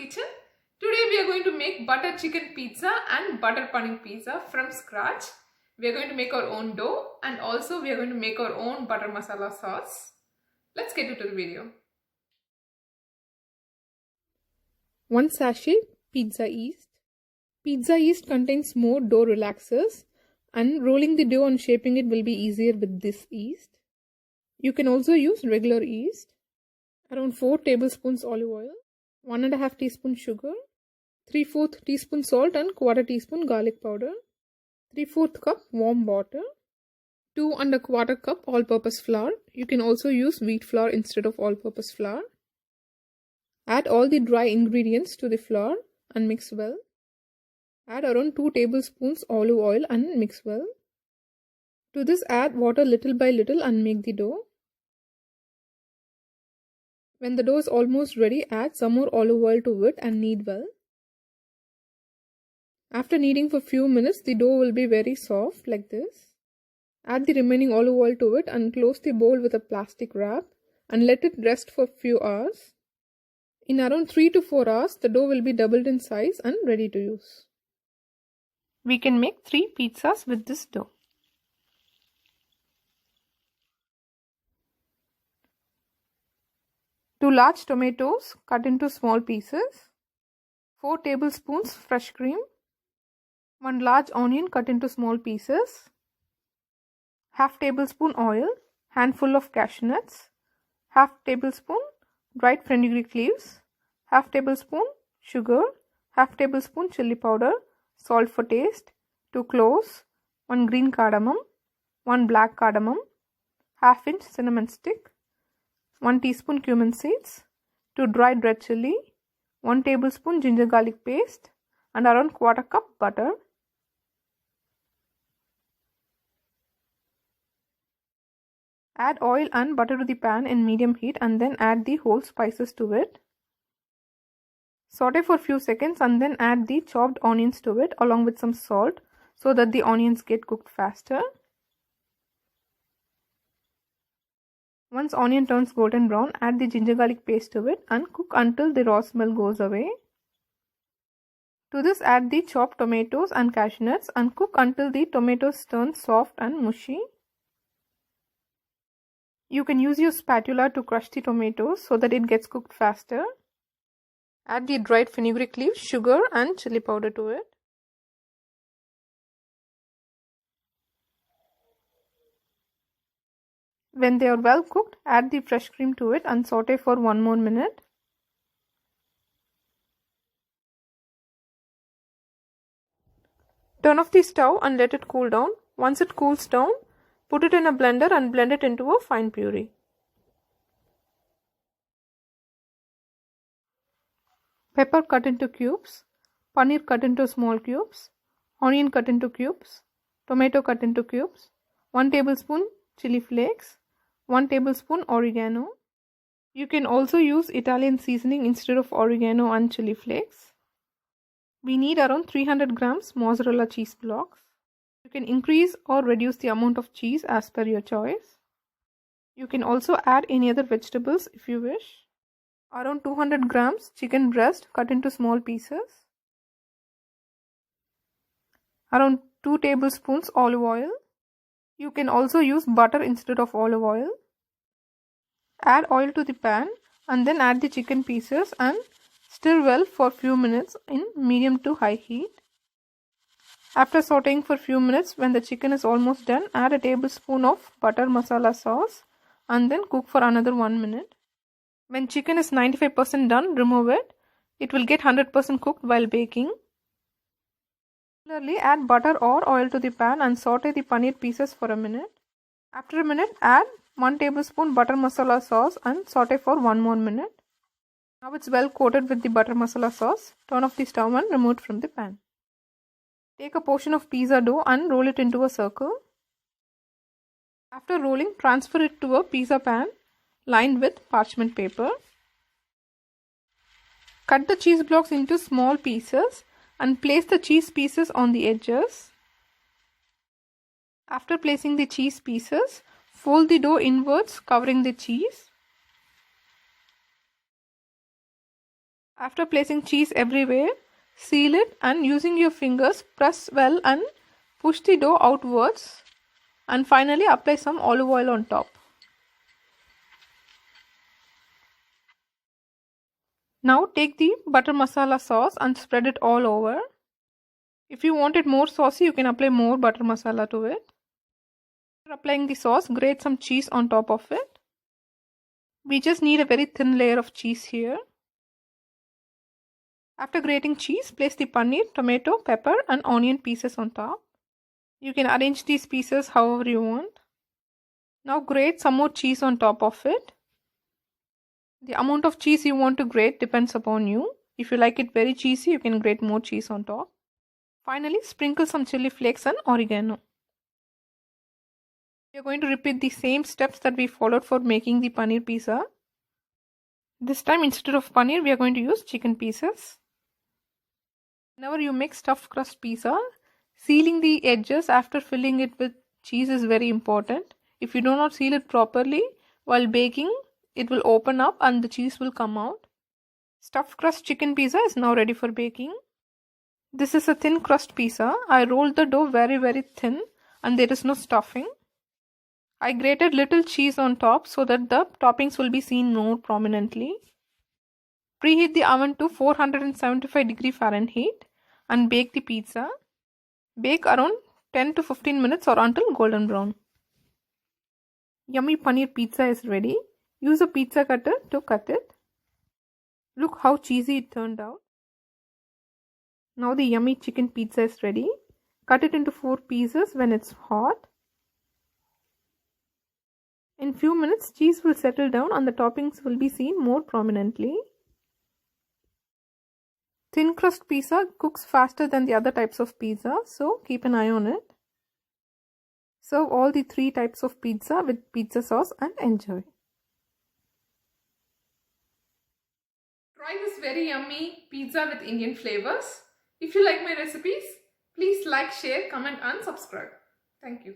Kitchen. Today we are going to make butter chicken pizza and butter paneer pizza from scratch. We are going to make our own dough and also we are going to make our own butter masala sauce. Let's get into the video. 1 sachet pizza yeast. Pizza yeast contains more dough relaxers and rolling the dough and shaping it will be easier with this yeast. You can also use regular yeast. Around 4 tablespoons olive oil, 1.5 teaspoon sugar, 3/4 teaspoon salt and 1/4 teaspoon garlic powder, 3/4 cup warm water, 2 1/4 cup all-purpose flour. You can also use wheat flour instead of all-purpose flour. Add all the dry ingredients to the flour and mix well. Add around 2 tablespoons olive oil and mix well. To this add water little by little and make the dough. When the dough is almost ready, add some more olive oil to it and knead well. After kneading for few minutes, the dough will be very soft like this. Add the remaining olive oil to it and close the bowl with a plastic wrap and let it rest for few hours. In around 3 to 4 hours, the dough will be doubled in size and ready to use. We can make 3 pizzas with this dough. Two large tomatoes cut into small pieces, 4 tablespoons fresh cream, 1 large onion cut into small pieces, half tablespoon oil, handful of cashew nuts, half tablespoon dried fenugreek leaves, half tablespoon sugar, half tablespoon chili powder, salt for taste, 2 cloves, 1 green cardamom, 1 black cardamom, half-inch cinnamon stick, 1 teaspoon cumin seeds, 2 dried red chili, 1 tablespoon ginger garlic paste and around 1/4 cup butter. Add oil and butter to the pan in medium heat and then add the whole spices to it. Saute for few seconds and then add the chopped onions to it along with some salt so that the onions get cooked faster. Once onion turns golden brown, add the ginger garlic paste to it and cook until the raw smell goes away. To this add the chopped tomatoes and cashew nuts and cook until the tomatoes turn soft and mushy. You can use your spatula to crush the tomatoes so that it gets cooked faster. Add the dried fenugreek leaves, sugar and chili powder to it. When they are well cooked, add the fresh cream to it and saute for 1 more minute. Turn off the stove and let it cool down. Once it cools down, put it in a blender and blend it into a fine puree. Pepper cut into cubes, paneer cut into small cubes, onion cut into cubes, tomato cut into cubes, 1 tablespoon chili flakes, 1 tablespoon oregano. You can also use Italian seasoning instead of oregano and chili flakes. We need around 300 grams mozzarella cheese blocks. You can increase or reduce the amount of cheese as per your choice. You can also add any other vegetables if you wish. Around 200 grams chicken breast cut into small pieces. Around 2 tablespoons olive oil. You can also use butter instead of olive oil. Add oil to the pan and then add the chicken pieces and stir well for few minutes in medium to high heat. After sauteing for few minutes, when the chicken is almost done, add a tablespoon of butter masala sauce and then cook for another 1 minute. When chicken is 95% done, remove it. It will get 100% cooked while baking. Similarly, add butter or oil to the pan and saute the paneer pieces for a minute. After a minute, add 1 tablespoon butter masala sauce and saute for 1 more minute. Now it's well coated with the butter masala sauce. Turn off the stove and remove it from the pan. Take a portion of pizza dough and roll it into a circle. After rolling, transfer it to a pizza pan lined with parchment paper. Cut the cheese blocks into small pieces and place the cheese pieces on the edges. After placing the cheese pieces, fold the dough inwards covering the cheese. After placing cheese everywhere, seal it and using your fingers press well and push the dough outwards, and finally apply some olive oil on top. Now take the butter masala sauce and spread it all over. If you want it more saucy, you can apply more butter masala to it. After applying the sauce, grate some cheese on top of it. We just need a very thin layer of cheese here. After grating cheese, place the paneer, tomato, pepper and onion pieces on top. You can arrange these pieces however you want. Now grate some more cheese on top of it. The amount of cheese you want to grate depends upon you. If you like it very cheesy, you can grate more cheese on top. Finally, sprinkle some chili flakes and oregano. We are going to repeat the same steps that we followed for making the paneer pizza. This time, instead of paneer, we are going to use chicken pieces. Whenever you make stuffed crust pizza, sealing the edges after filling it with cheese is very important. If you do not seal it properly while baking, it will open up and the cheese will come out. Stuffed crust chicken pizza is now ready for baking. This is a thin crust pizza. I rolled the dough very thin and there is no stuffing. I grated little cheese on top so that the toppings will be seen more prominently. Preheat the oven to 475 degree Fahrenheit and bake the pizza. Bake around 10 to 15 minutes or until golden brown. Yummy paneer pizza is ready. Use a pizza cutter to cut it. Look how cheesy it turned out. Now the yummy chicken pizza is ready. Cut it into 4 pieces when it's hot. In few minutes, cheese will settle down and the toppings will be seen more prominently. Thin crust pizza cooks faster than the other types of pizza, so keep an eye on it. Serve all the 3 types of pizza with pizza sauce and enjoy. Try this very yummy pizza with Indian flavors. If you like my recipes, please like, share, comment and subscribe. Thank you.